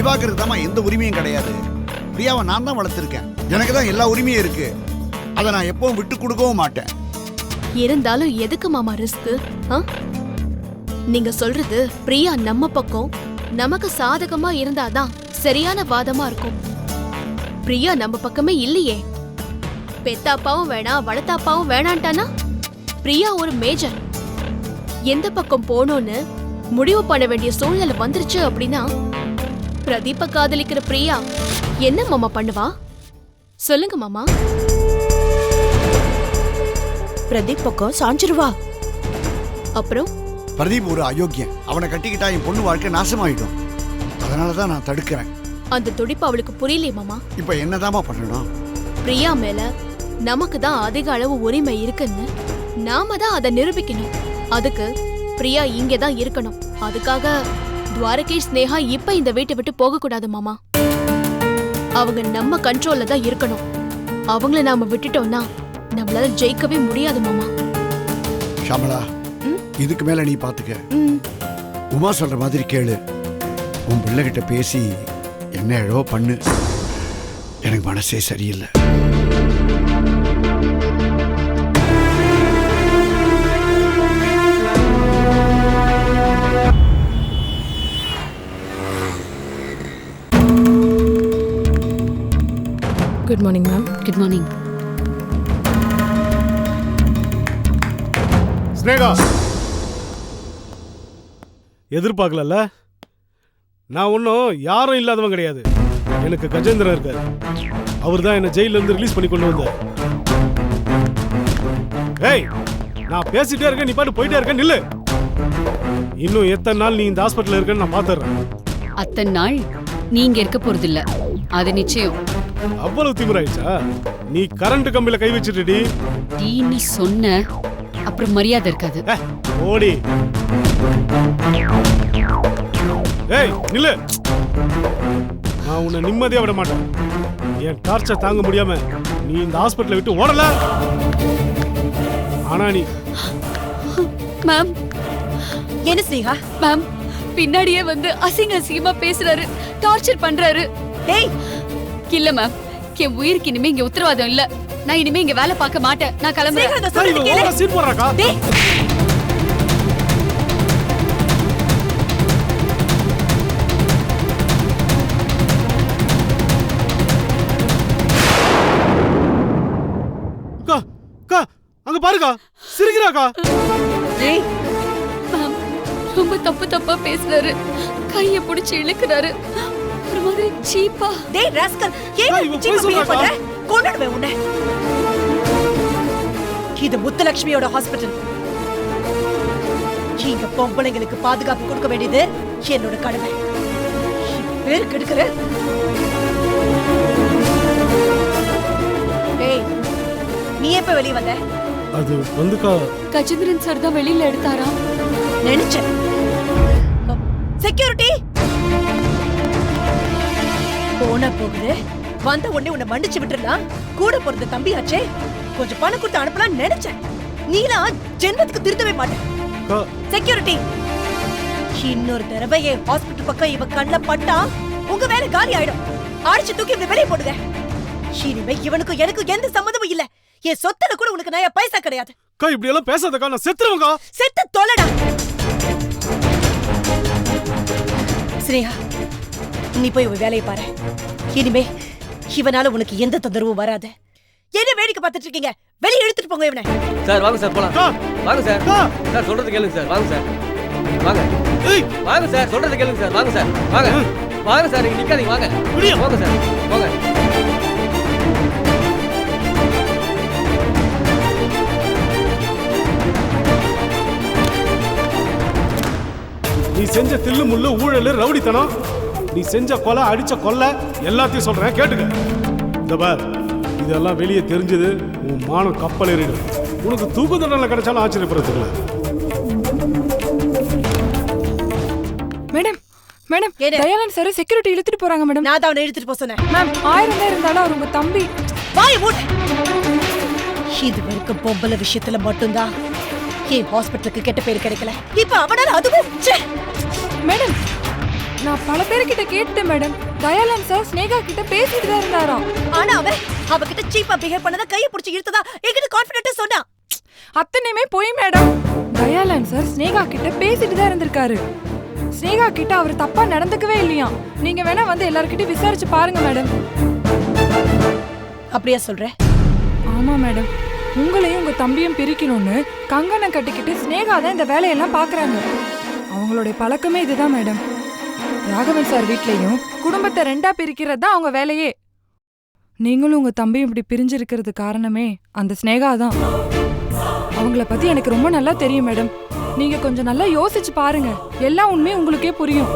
பழிவாக்குறதுக்கு தான் எந்த உரிமையும் கிடையாது. பிரியாவை நான் தான் வளர்த்துருக்கேன். எனக்கு தான் எல்லா உரிமையும் இருக்கு. அதை நான் எப்பவும் விட்டு கொடுக்கவும் மாட்டேன். இருந்தாலும் எதுக்கு மாமா ரிஸ்க்? நீங்க சொல்றது பிரியா நம்ம பக்கம் நமக்கு சாதகமா இருந்தாதான் சரியான வாதமா இருக்கும். பிரியா நம்ம பக்கமே இல்லையே. பெத்தாப்பாவும் வேணாம் வளர்த்தாப்பாவும் வேணான்ட்டானா? பிரியா ஒரு மேஜர். எந்த பக்கம் போனோன்னு முடிவு பண்ண வேண்டிய சூழ்நிலை வந்துருச்சு அப்படின்னா பிரதீப்ப காதலிக்கிற பிரியா என்ன மாமா பண்ணுவா? சொல்லுங்க மாமா. பிரதீப் பக்கம் சாஞ்சிருவா. அப்புறம் பிரதீப் ஒரு அயோக்கியன். அவனை கட்டிக்கிட்டா என் பொண்ணு வாழ்க்கை நாசமாயிடும். அதனாலதான் நான் தடுக்கிறேன். அந்த துடிப்பு அவளுக்கு புரியலையே மாமா. இப்ப என்னதாமா பண்ணணும்? பிரியா மேல நமக்கு தான் அதிக அளவு உரிமை இருக்குன்னு நாம தான் அதை நிரூபிக்கணும். அதுக்கு பிரியா இங்கே தான் இருக்கணும். அதுக்காக துவாரகேஷ் ஸ்னேகா இப்ப இந்த வீட்டை விட்டு போக கூடாது மாமா. அவங்க நம்ம கண்ட்ரோல்ல தான் இருக்கணும். அவங்கள நாம விட்டுட்டோம்னா நம்மளால ஜெயிக்கவே முடியாது மாமா. ஷாமலா, இதுக்கு மேல நீ பாத்துக்க. உமா சொல்ற மாதிரி கேளு. உன் பிள்ளைகிட்ட பேசி என்ன எழவோ பண்ணு. எனக்கு மனசே சரியில்லை. Good morning ma'am. Good morning. Sneha, எதிர்பார்க்கல. நான் ஒன்றும் யாரும் இல்லாதவன் கிடையாது. எனக்கு கஜேந்திரன் இருக்காரு. அவர் தான் என்னை ஜெயில இருந்து ரிலீஸ் பண்ணி கொண்டு வந்தார். ஏய், நான் பேசிட்டே இருக்கேன், நீ பாட்டு போயிட்டே இருக்க. நில்லு. இன்னும் எத்தனை நாள் நீ இந்த ஹாஸ்பிட்டல் இருக்கன்னு நான் பாத்துறேன். அத்தனை நாள் நீங்க இருக்க போறது இல்ல, அது நிச்சயம். அவ்வளவு திமிராயிடுச்சா? நீ கரண்ட் கம்பியில கை வச்சுட்டுடி. டீன்னு சொன்ன அப்புறம் மரியாதை இருக்காது. ஓடி. ஏய் நில்லு. நான் உன்னை நிம்மதியா விட மாட்டேன். என் டார்ச்சர் தாங்க முடியாம நீ இந்த ஹாஸ்பிட்டலை விட்டு ஓடல. ஆனா நீ மேம். என்ன ஸ்னேகா? மேம் பின்னாடியே வந்து அசிங்கமா பேசுறாரு, டார்ச்சர் பண்றாரு. டேய் இல்ல மேம், என் உயிருக்கு இனிமே இங்க உத்தரவாதம் இல்ல. நான் இனிமே இங்க வேலை பார்க்க மாட்டேன். நான் கிளம்புறேன். சீன் போடுறாக்கா? அங்க பாருக்கா, சிரிக்கிறாக்கா. டேய் மேம் ரொம்ப தப்பா பேசுறாரு. கைய பிடிச்சு இழுக்கிறாரு. ஒரு மாதிரி சீப்பா. டேய் ராஸ்கல், ஏன் சீப்பா பிஹேவ் பண்ற? கொன்னுடுவேன் உன்னை. இது முத்துலட்சுமியோட ஹாஸ்பிடல். இங்க பொம்பளைங்களுக்கு பாதுகாப்பு கொடுக்க வேண்டியது என்னோட கடமை. பேரு கெடுக்கிற. டேய், நீ எப்ப வெளிய வந்த? அது வந்துக்கா, கஜேந்திரன் சார் தான் வெளியில எடுத்தாரா நினைச்சேன். செக்யூரிட்டி போன போகுது. வந்த உடனே உன்னை மன்னிச்சு விட்டுறலாம். கூட பிறந்த தம்பியாச்சே, கொஞ்சம் பணம் கொடுத்து அனுப்பலாம் நினைச்சேன். நீலாம் ஜென்மத்துக்கு திருத்தவே மாட்டேன். செக்யூரிட்டி, இன்னொரு தடவை என் ஹாஸ்பிட்டல் பக்கம் இவ கண்ணுல பட்டா உங்க வேலை காலி ஆயிடும். அடிச்சு தூக்கி இவனை வெளியே போடுங்க. இனிமே இவனுக்கும் எனக்கு எந்த சம்மந்தமும் இல்ல. என் சொத்துல கூட உனக்கு நான் பைசா கிடையாது. இப்படி எல்லாம் பேசாதக்கா, நான் செத்துருவேங்க. செத்து தொலைடா. ஸ்னேகா, நீ போய் உன் வேலையை பாரு. இனிமே இவனால உனக்கு எந்த தொந்தரவும் வராது. என்ன வேடிக்கை பார்த்துட்டு இருக்கீங்க? வெளியே எடுத்துட்டு போங்க இவனை. சார் வாங்க சார் போலாம். வாங்க சார். சார் சொல்றது கேளுங்க சார். வாங்க சார். வாங்க. வாங்க சார், சொல்றது கேளுங்க சார். வாங்க சார். வாங்க. வாங்க சார், நீங்க நிக்காதீங்க. வாங்க. போங்க சார். போங்க. நீ செஞ்ச தில்லு முள்ளு ஊழல் ரவுடித்தனம், நீ செஞ்ச கொலை அடிச்ச கொலை எல்லாத்தையும் சொல்றேன் கேட்டுக்க. இந்த பார், இதெல்லாம் வெளியே தெரிஞ்சது உன் மானம் கப்பல் ஏறிடும். உனக்கு தூக்கு தண்டனை கிடைச்சாலும் ஆச்சரியப்படுறதுல. Madam madam, Dayanand sir security இழுத்துட்டு போறாங்க மேடம். நான் தான் அவனை இழுத்துட்டு போக சொன்னேன். மேம் 1000 தான் இருந்தாலும் அவர் உங்க தம்பி. வாயை மூடு. இது வரைக்கும் பொம்பளை விஷயத்துல மட்டும்தான் என் ஹாஸ்பிட்டலுக்கு கெட்ட பேர் கிடைக்கல. இப்ப அவனால அதுவும். மேடம் நான் பல பேர்கிட்ட கேட்டுட்டேன் மேடம். தயாளன் சார் ஸ்னேகா கிட்ட பேசிட்டு தான் இருந்தாராம். ஆனா அவகிட்ட சீப்பா பிஹேவ் பண்ணதா கைய பிடிச்சி இழுத்ததா என்கிட்ட கான்ஃபிடென்ட்டா சொன்னா. அத்தனையுமே போய் மேடம். தயாளன் சார் ஸ்னேகா கிட்ட பேசிட்டு தான் இருந்திருக்காரு. ஸ்னேகா கிட்ட அவர் தப்பா நடந்துக்கவே இல்லையா. நீங்க வேணா வந்து எல்லார்கிட்டயும் விசாரிச்சு பாருங்க மேடம். அப்படியா சொல்ற? ஆமா மேடம். உங்களையும் உங்க தம்பியும் பிரிக்கணும்னு கங்கணம் கட்டிக்கிட்டு ஸ்னேகா தான் இந்த வேலையெல்லாம் பாக்குறாங்க. அவங்களுடைய பழக்கமே இதுதான் மேடம். ராகவன் சார் வீட்லயும் குடும்பத்தை 2ஆ பிரிக்கிறது தான் அவங்க வேலையே. நீங்களும் உங்க தம்பியும் இப்படி பிரிஞ்சிருக்கிறது காரணமே அந்த ஸ்னேகா தான். அவங்கள பத்தி எனக்கு ரொம்ப நல்லா தெரியும் மேடம். நீங்க கொஞ்சம் நல்லா யோசிச்சு பாருங்க, எல்லா உண்மையும் உங்களுக்கே புரியும்.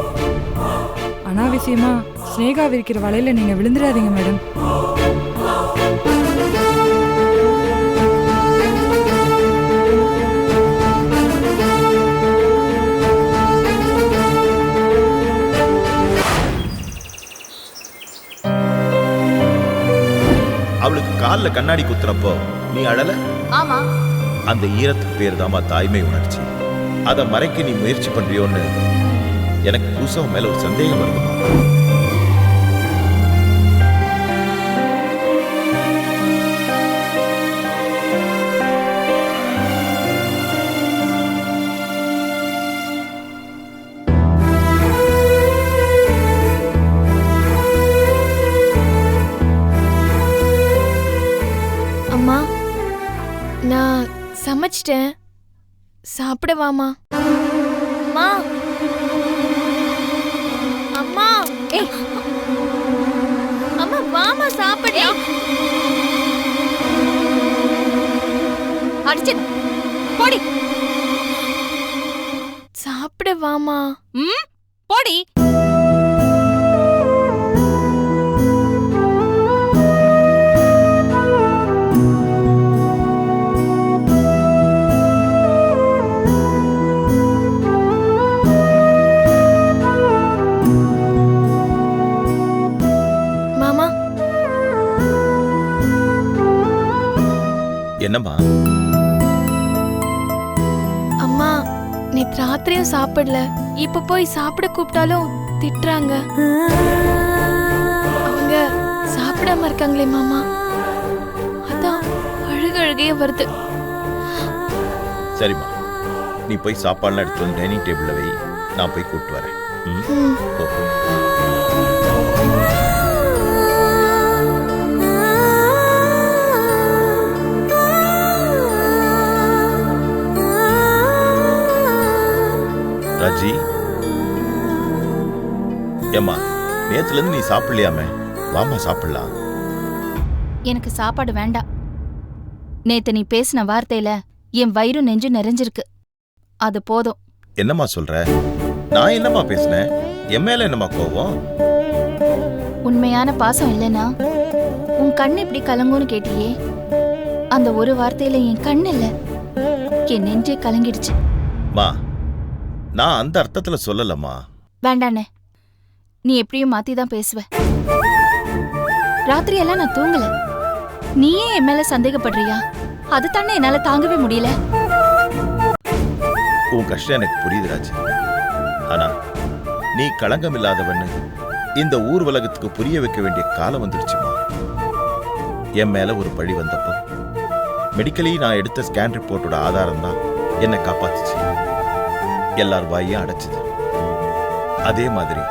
அனாவசியமா ஸ்னேகா விரிக்கிற வலையில நீங்க விழுந்துடாதீங்க மேடம். அவளுக்கு கால்ல கண்ணாடி குத்துறப்போ நீ அழல? ஆமா. அந்த ஈரத்துக்கு பேர் தாமா தாய்மை உணர்ச்சி. அதை மறைக்க நீ முயற்சி பண்றியோன்னு எனக்கு புதுசா மேல ஒரு சந்தேகம் வருதுமா. அம்மா, நான் சமைச்சிட்டேன், சாப்பிடவாமா? அம்மா, அம்மா, ஏய், அம்மா வாமா சாப்பிடு. அடிச்சு போடி. சாப்பிடவாமா? போடி. என்னம்மா? அம்மா, நேத்து ராத்திரியும் சாப்பிடல, இப்ப போய் சாப்பிட கூப்பிட்டாலும் திட்டுறாங்க. அவங்க சாப்பிடாம இருக்காங்களே மாமா, அதான் அழுகையே வருது. சரிம்மா, நீ போய் சாப்பாடுலாம் எடுத்து வந்து டைனிங் டேபிள்ல வை, நான் போய் கூப்பிட்டு வரேன். ராஜி, ஏம்மா நேத்துல இருந்து நீ சாப்பிடலையாமே, வாமா சாப்பிடலாம். எனக்கு சாப்பாடு வேண்டாம். நேத்து நீ பேசின வார்த்தையில என் வயிறு நெஞ்சு நிறைஞ்சிருக்கு, அது போதும். என்னம்மா சொல்ற? நான் என்னம்மா பேசினேன்? என் மேல என்னம்மா கோவம்? உண்மையான பாசம் இல்லைனா உன் கண்ணு இப்படி கலங்கும்னு கேட்டியே, அந்த ஒரு வார்த்தையில என் கண்ணு இல்ல, என் நெஞ்சே கலங்கிடுச்சு. மா, நான் அந்த அர்த்தத்துல சொல்லலம்மா. வேண்டானே, நீ எப்படியும் மாத்தி தான் பேசுவ. ராத்திரி எல்லாம் நான் தூங்கல, நீயே என் மேல சந்தேகப்படுறியா? அது தானே என்னால தாங்கவே முடியல. உன் கஷ்டம் எனக்கு புரியுது ராஜி. ஆனா நீ களங்கம் இல்லாதவன்னு இந்த ஊர் உலகத்துக்கு புரிய வைக்க வேண்டிய காலம் வந்துடுச்சுமா. என் மேல ஒரு பழி வந்தப்போ மெடிக்கலி நான் எடுத்த ஸ்கேன் ரிப்போர்ட்டோட ஆதாரம் தான் என்னை காப்பாத்துச்சு, எல்லார் வாயும் அடைச்சுது. அதே மாதிரி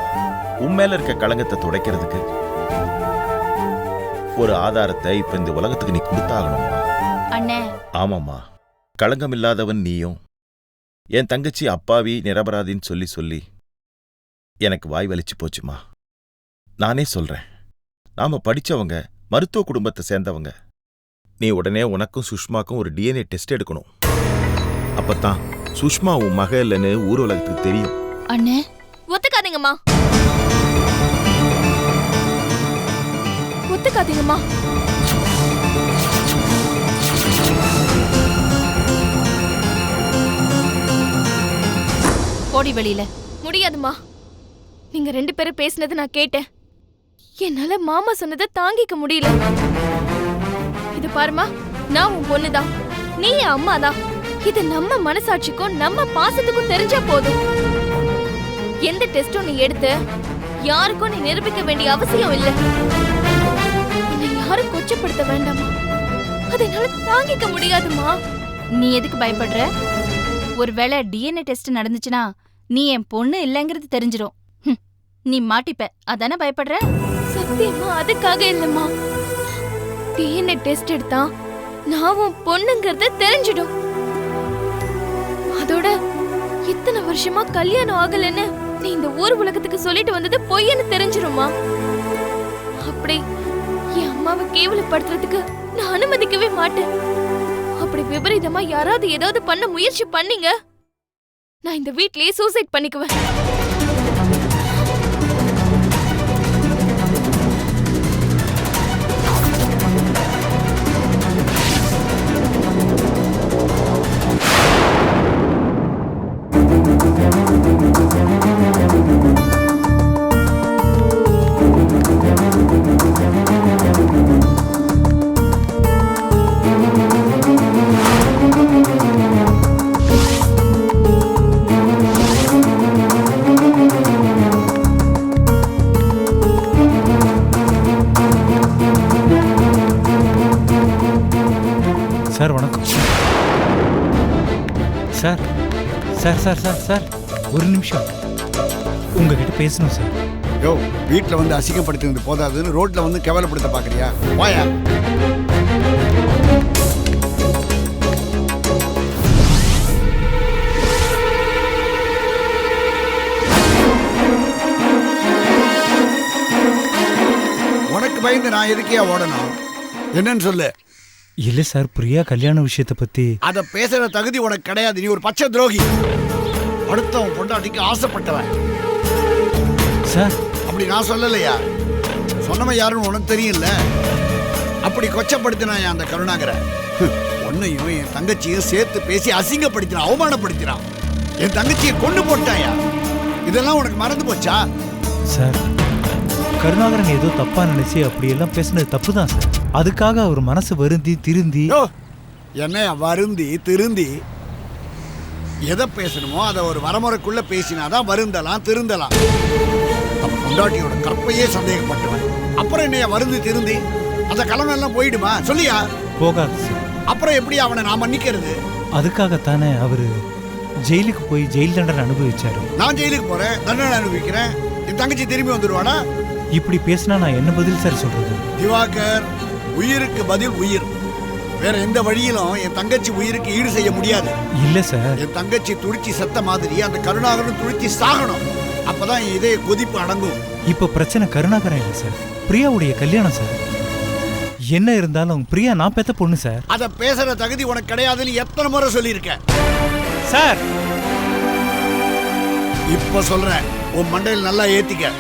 உன் மேல இருக்க களங்கத்தை துடைக்கிறதுக்கு ஒரு ஆதாரத்தை இப்ப இந்த உலகத்துக்கு நீ கொடுத்தாகணும்மா. அண்ணே. ஆமாம்மா, களங்கம் இல்லாதவன் நீயும் என் தங்கச்சி அப்பாவி நிரபராதின்னு சொல்லி சொல்லி எனக்கு வாய் வலிச்சு போச்சுமா. நானே சொல்றேன், நாம படிச்சவங்க, மருத்துவ குடும்பத்தை சேர்ந்தவங்க. நீ உடனே உனக்கும் சுஷ்மாக்கும் ஒரு DNA டெஸ்ட் எடுக்கணும். அப்பதான் சுஷ்மா உன் மக இல்லைன்னு ஊர் உலகத்துக்கு தெரியும். அண்ணே, ஒத்துக்காதீங்கம்மா, ஒத்துக்காதீங்கம்மா. போடி வெளியில. முடியாதுமா, நீங்க 2 பேரும் பேசினது நான் கேட்டேன். என்னால மாமா சொன்னதை தாங்கிக்க முடியல. இது பாருமா, நான் உன் பொண்ணுதான், நீ என் அம்மாதான். இது நம்ம மனசாட்சிக்கும் நம்ம பாசத்துக்கும் தெரிஞ்சா போதும். எந்த டெஸ்டும் நீ எடுத்து யாருக்கும் நீ நிரூபிக்க வேண்டிய அவசியம் இல்லை. என்னை யாரும் கொச்சப்படுத்த வேண்டாமா? அதை என்னால தாங்கிக்க முடியாதுமா. நீ எதுக்கு பயப்படுற? ஒருவேளை டிஎன்ஏ டெஸ்ட் நடந்துச்சுன்னா நீ என் பொண்ணு இல்லைங்கிறது தெரிஞ்சிடும். நீ மாட்டிப்ப, அதானே பயப்படுற? சத்தியமா அதுக்காக இல்லம்மா. டிஎன்ஏ டெஸ்ட் எடுத்தா நான் உன் பொண்ணுங்கிறத தெரிஞ்சிடும். அதோட இத்தனை வருஷமா கல்யாணம் ஆகலன்னு நீ இந்த ஊர் உலகத்துக்கு சொல்லிட்டு வந்தது பொய்ன்னு தெரிஞ்சிருமா? அப்படி என் அம்மாவை கேவலப்படுத்துறதுக்கு நான் அனுமதிக்கவே மாட்டேன். அப்படி விபரீதமா யாராவது ஏதாவது பண்ண முயற்சி பண்ணீங்க, நான் இந்த வீட்லயே சூசைட் பண்ணிக்குவேன். சார் வணக்கம் sir. Sir sir sir sir ஒரு நிமிஷம் உங்ககிட்ட பேசணும் சார். யோ, வீட்டில் வந்து அசிங்கப்படுத்தினது போதாதுன்னு ரோட்ல வந்து கேவலப்படுத்த பாக்குறியா? வாயா. உனக்கு பயந்து நான் எதுக்கே ஓடணும்? என்னன்னு சொல்லு. இல்லை சார், பிரியா கல்யாண விஷயத்தை பற்றி அதை பேசுற தகுதி உனக்கு கிடையாது. நீ ஒரு பச்சை துரோகி. அடுத்தவன் பொண்டாட்டிக்கு ஆசைப்பட்டவன். சார் அப்படி நான் சொல்லலையா? சொன்னவன் யாருன்னு உனக்கு தெரியும்ல. அப்படி கொச்சப்படுத்தினா அந்த கருணாகரை உன்னையும் என் தங்கச்சியும் சேர்த்து பேசி அசிங்கப்படுத்தினான், அவமானப்படுத்தினான். என் தங்கச்சியை கொண்டு போட்டாயா? இதெல்லாம் உனக்கு மறந்து போச்சா? சார் கருணாகரன் ஏதோ தப்பா நினைச்சு அப்படியெல்லாம் பேசுனது தப்பு தான் சார். அதுக்காக அவர் மனசு வருந்தி திருந்தி என்ன வருந்தி திருந்தி எதை பேசணுமோ அதை ஒரு வரமுறைக்குள்ள பேசினாதான் வருந்தலாம் திருந்தலாம். பொண்டாட்டியோட கற்பையே சந்தேகப்பட்டுவன். அப்புறம் என்னைய வருந்தி திருந்தி அந்த கிழமை எல்லாம் போயிடுமா? சொல்லியா? போகாது சார். அப்புறம் எப்படி அவனை நான் மன்னிக்கிறது? அதுக்காகத்தானே அவரு ஜெயிலுக்கு போய் ஜெயில் தண்டனை அனுபவிச்சாரு. நான் ஜெயிலுக்கு போறேன், தண்டனை அனுபவிக்கிறேன். என் தங்கச்சி திரும்பி வந்துடுவானா? இப்படி பேசினா நான் என்ன பதில் சார் சொல்றது? திவாகர், உயிருக்கு பதில் உயிர். வேற எந்த வழியிலும் என் தங்கச்சி உயிருக்கு ஈடு செய்ய முடியாது. இல்ல சார், என் தங்கச்சி துடிச்சி செத்த மாதிரி அந்த கருணாகரன் துடிச்சி சாகணும். அப்பதான் என் இதய கொதிப்பு அடங்கும். இப்ப பிரச்சனை கருணாகரன் இல்ல சார், பிரியாவுடைய கல்யாணம் சார். என்ன இருந்தாலும் பிரியா நான் பெத்த பொண்ணு சார். அத பேசுற தகுதி உனக்கு கிடையாதுன்னு எத்தனை முறை சொல்லியிருக்க சார்? இப்ப சொல்றேன், உன் மண்டையில் நல்லா ஏத்திக்க.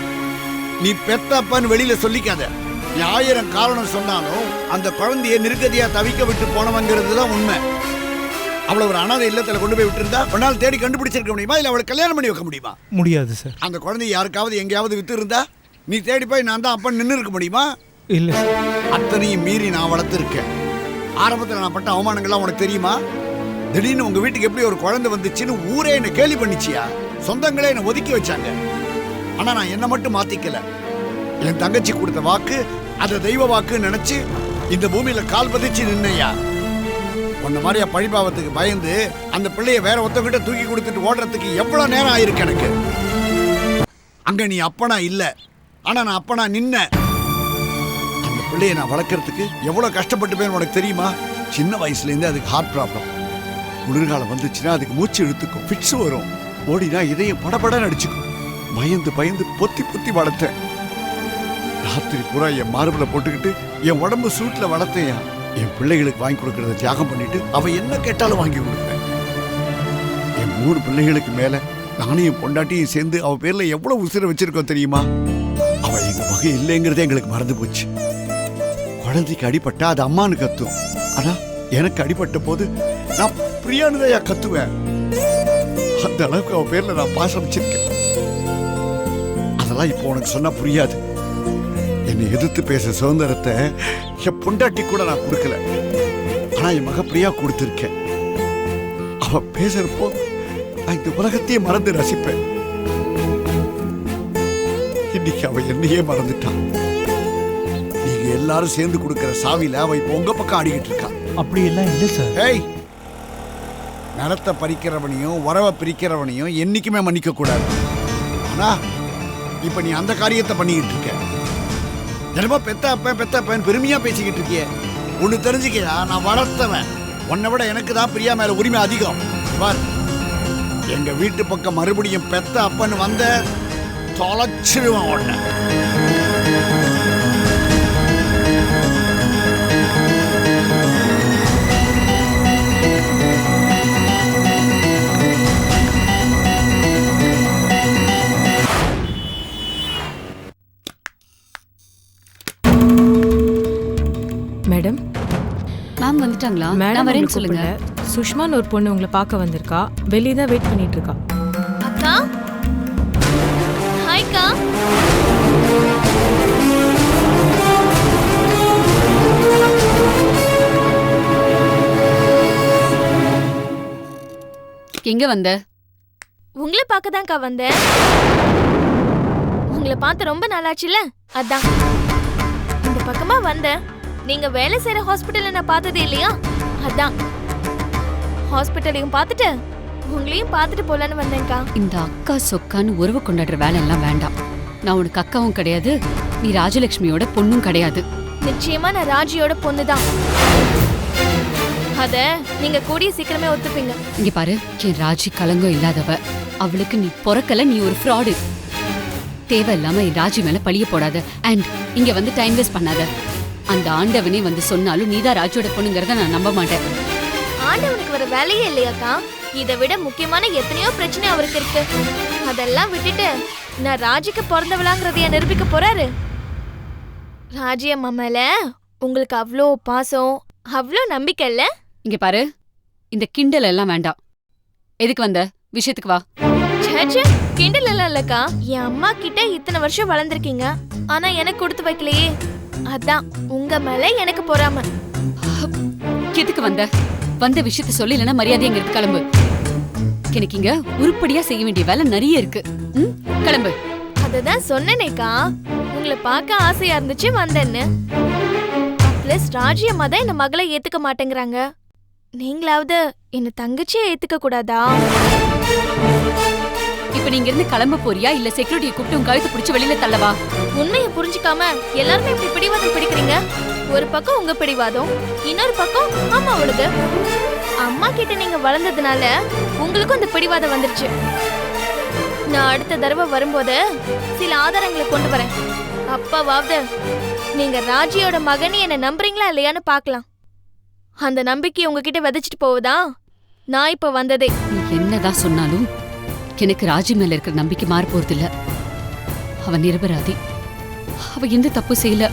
நீ பெத்தப்பன்னு வெளியில சொல்லிக்காத. நீ 1000 காரணம் சொன்னாலும் அந்த குழந்தைய நிர்கதியா தவிக்க விட்டு போனவங்கிறது தான் உண்மை. அவளை ஒரு அனாதை இல்லத்துல கொண்டு போய் விட்டுருந்தா ஒரு தேடி கண்டுபிடிச்சிருக்க முடியுமா? இல்ல அவளை கல்யாணம் பண்ணி வைக்க முடியுமா? முடியாது சார். அந்த குழந்தைய யாருக்காவது எங்கேயாவது வித்து இருந்தா நீ தேடி போய் நான் தான் அப்பன்னு நின்று இருக்க முடியுமா? இல்ல சார். அத்தனையும் மீறி நான் வளர்த்துருக்கேன். ஆரம்பத்தில் நான் பட்ட அவமானங்கள்லாம் உனக்கு தெரியுமா? திடீர்னு உங்க வீட்டுக்கு எப்படி ஒரு குழந்தை வந்துச்சுன்னு ஊரே என்னை கேலி பண்ணிச்சியா? சொந்தங்களே என்னை ஒதுக்கி வச்சாங்க. ஆனா நான் என்ன மட்டும் மாத்திக்கல. என் தங்கச்சி கொடுத்த வாக்கு அதை தெய்வ வாக்கு நினைச்சு இந்த பூமியில கால் பதிச்சு நின்னையா. உன்ன மாதிரியா பழிபாவத்துக்கு பயந்து அந்த பிள்ளைய வேற ஒருத்தவங்கிட்ட தூக்கி கொடுத்துட்டு ஓடுறதுக்கு எவ்வளவு நேரம் ஆயிருக்கு எனக்கு. அங்க நீ அப்பனா இல்ல, ஆனா நான் அப்பனா நின்ன. அந்த பிள்ளைய நான் வளர்க்கறதுக்கு எவ்வளவு கஷ்டப்பட்டு போய் உனக்கு தெரியுமா? சின்ன வயசுல இருந்து அதுக்கு ஹார்ட் ப்ராப்ளம். குளிர்காலம் வந்துச்சுன்னா அதுக்கு மூச்சு இழுத்துக்கும், ஃபிட்ஸ் வரும். ஓடினா இதயம் படபடன்னு அடிச்சுக்கும். பயந்து பயந்து பொத்தி பொத்தி வளர்த்தேன். ராத்திரி பூரா என் மார்பில் போட்டுக்கிட்டு என் உடம்பு சூட்டில் வளர்த்தேன். என் பிள்ளைகளுக்கு வாங்கி கொடுக்கறத தியாகம் பண்ணிட்டு அவ என்ன கேட்டாலும் வாங்கி கொடுப்பேன். என் 3 பிள்ளைகளுக்கு மேல நானும் என் பொண்டாட்டியும் சேர்ந்து அவ பேர்ல எவ்வளவு உசுர வச்சிருக்கோம் தெரியுமா? அவ எங்க வகை இல்லைங்கிறதே எங்களுக்கு மறந்து போச்சு. குழந்தைக்கு அடிபட்டா அது அம்மானு கத்தும். ஆனா எனக்கு அடிபட்ட போது நான் பிரியானுதையா கத்துவேன். அந்த அளவுக்கு அவ பேர்ல நான் பாசம் வச்சிருக்கேன். அதெல்லாம் இப்போ உனக்கு சொன்னா புரியாது. என்னை எதிர்த்து பேச சுதந்திரத்தை என் பொண்டாட்டி கூட நான் கொடுக்கல. ஆனா என் மக பிரியா கொடுத்திருக்கேன். அவ பேசுறப்போ நான் இந்த உலகத்தையே மறந்து ரசிப்பேன். இன்னைக்கு அவ என்னையே மறந்துட்டான். நீங்க எல்லாரும் சேர்ந்து கொடுக்கிற சாவியில அவ இப்ப உங்க பக்கம் ஆடிக்கிட்டு இருக்கா. அப்படி எல்லாம் இல்லை சார். ஏய், நிலத்தை பறிக்கிறவனையும் உறவை பிரிக்கிறவனையும் என்னைக்குமே மன்னிக்க கூடாது. ஆனா இப்ப நீ அந்த காரியத்தை பண்ணிக்கிட்டு இருக்க. என்னமோ பெத்தப்பன் பெருமையா பேசிக்கிட்டு இருக்கிய. ஒண்ணு தெரிஞ்சுக்கையா, நான் வளர்த்தவன். உன்னை விட எனக்கு தான் பிரியா மேல உரிமை அதிகம். பார், எங்க வீட்டு பக்கம் மறுபடியும் பெத்த அப்பன்னு வந்த தொலைச்சிருவான் உன்னை. மேடம், மேம் வந்துட்டாங்களா? மேடம் நான் வரேன்னு சொல்லுங்க. சுஷ்மான்னு ஒரு பொண்ணு உங்களை பார்க்க வந்திருக்கா. வெளியே தான் வெயிட் பண்ணிட்டு இருக்கா. அக்கா, ஹாய்க்கா. எங்க வந்த? உங்களை பார்க்க தான்க்கா வந்தேன். உங்களை பார்த்து ரொம்ப நாளாச்சுல, அதான் இந்த பக்கமா வந்தேன். நீங்க வேலை செய்யற ஹாஸ்பிட்டல்ல நான் பார்த்ததே இல்லையா, அதான் ஹாஸ்பிட்டலையும் பார்த்துட்டு உங்களையும் பார்த்துட்டு போலான்னு வந்தேன்க்கா. இந்த அக்கா சொக்கான்னு உறவு கொண்டாடுற வேலை எல்லாம் வேண்டாம். நான் உனக்கு அக்காவும் கிடையாது, நீ ராஜலட்சுமியோட பொண்ணும் கிடையாது. நிச்சயமா நான் ராஜியோட பொண்ணுதான். அத நீங்க கூடிய சீக்கிரமே ஒத்துப்பீங்க. இங்க பாரு, என் ராஜி கலங்கம் இல்லாதவ. அவளுக்கு நீ பொறக்கல, நீ ஒரு ஃப்ராடு. தேவையில்லாம என் ராஜி மேல பழிய போடாத. அண்ட் இங்க வந்து டைம் வேஸ்ட் பண்ணாத. அந்த ஆண்டவனே வந்து சொன்னாலும் நீதான் ராஜியோட பொண்ணுங்கிறத நான் நம்ப மாட்டேன். ஆண்டவனுக்கு வர வேலையே இல்லையாக்கா? இதை விட முக்கியமான எத்தனையோ பிரச்சனை அவருக்கு இருக்கு. அதெல்லாம் விட்டுட்டு நான் ராஜிக்கு பிறந்தவளாங்கிறதைய நிரூபிக்க போறாரு. ராஜி அம்மா மேல உங்களுக்கு அவ்வளோ பாசம், அவ்வளோ நம்பிக்கை இல்ல? இங்க பாரு, இந்த கிண்டல் எல்லாம் வேண்டாம். எதுக்கு வந்த? விஷயத்துக்கு வா. சேச்சே, கிண்டல் எல்லாம் இல்லக்கா. என் அம்மா கிட்ட இத்தனை வருஷம் வளர்ந்துருக்கீங்க, ஆனா எனக்கு கொடுத்து வைக்கலையே, அதான் உங்க மேல எனக்கு பொறாம. எதுக்கு வந்த? வந்த விஷயத்த சொல்லி, இல்லைன்னா மரியாதை எங்க இருக்கு, கிளம்பு. எனக்கு இங்க உருப்படியா செய்ய வேண்டிய வேலை நிறைய இருக்கு. கிளம்பு. அததான் சொன்னேனேக்கா, உங்களை பார்க்க ஆசையா இருந்துச்சு வந்தேன்னு. பிளஸ் ராஜி அம்மா தான் என்ன மகளை ஏத்துக்க மாட்டேங்கிறாங்க. நீங்களாவது என்ன தங்கச்சியை ஏத்துக்க கூடாதா? இப்ப நீங்க இருந்து கிளம்ப போறியா, இல்ல செக்யூரிட்டியை கூப்பிட்டு உங்க கழுத்து பிடிச்சு வெளியில தள்ளவா? உண்மையை புரிஞ்சுக்காம எல்லாருமே இப்படி பிடிவாதம் பிடிக்கிறீங்க. ஒரு பக்கம் உங்க பிடிவாதம், இன்னொரு பக்கம் அம்மாவோடது. அம்மா கிட்ட நீங்க வளர்ந்ததுனால உங்களுக்கும் அந்த பிடிவாதம் வந்துருச்சு. நான் அடுத்த தடவை வரும்போது சில ஆதாரங்களை கொண்டு வரேன். அப்பாவாவது நீங்க ராஜியோட மகனி என்ன நம்புறீங்களா இல்லையான்னு பாக்கலாம். அந்த நம்பிக்கையை உங்ககிட்ட விதைச்சிட்டு போவதா நான் இப்ப வந்ததே. நீ என்னதான் சொன்னாலும் எனக்கு ராஜி மேல இருக்கிற நம்பிக்கை மாற போறது இல்ல. அவ நிரபராதி, அவ எந்த தப்பு செய்யல.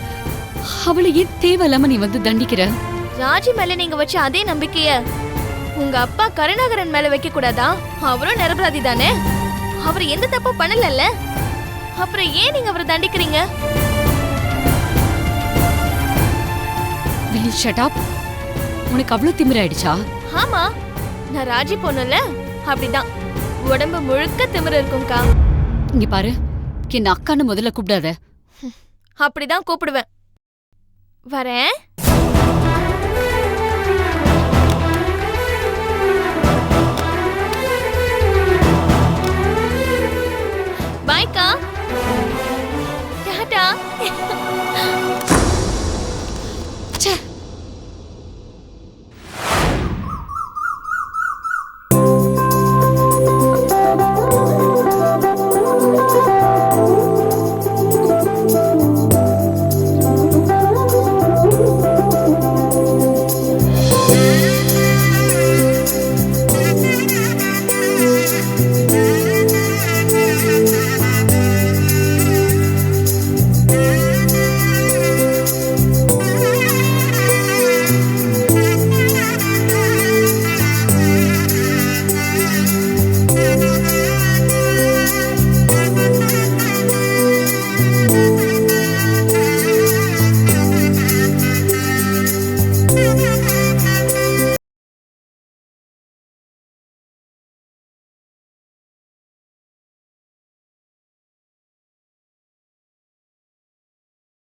அவளை ஏன் தேவையில்லாம நீ வந்து தண்டிக்கிற? ராஜி மேல நீங்க வச்ச அதே நம்பிக்கைய உங்க அப்பா கருணாகரன் மேல வைக்க கூடாதா? அவரும் நிரபராதி தானே, அவர் எந்த தப்பும் பண்ணல. அப்புறம் ஏன் நீங்க அவரை தண்டிக்கிறீங்க? Will you shut up? உனக்கு அவ்வளவு திமிராயிடுச்சா? ஆமா, நான் ராஜி பொண்ணுல, அப்படிதான் உடம்பு முழுக்க திமிரு இருக்கும்க்கா. இங்க பாரு, என்ன அக்கான்னு முதல்ல கூப்பிடாத. அப்படிதான் கூப்பிடுவேன். வரேன்.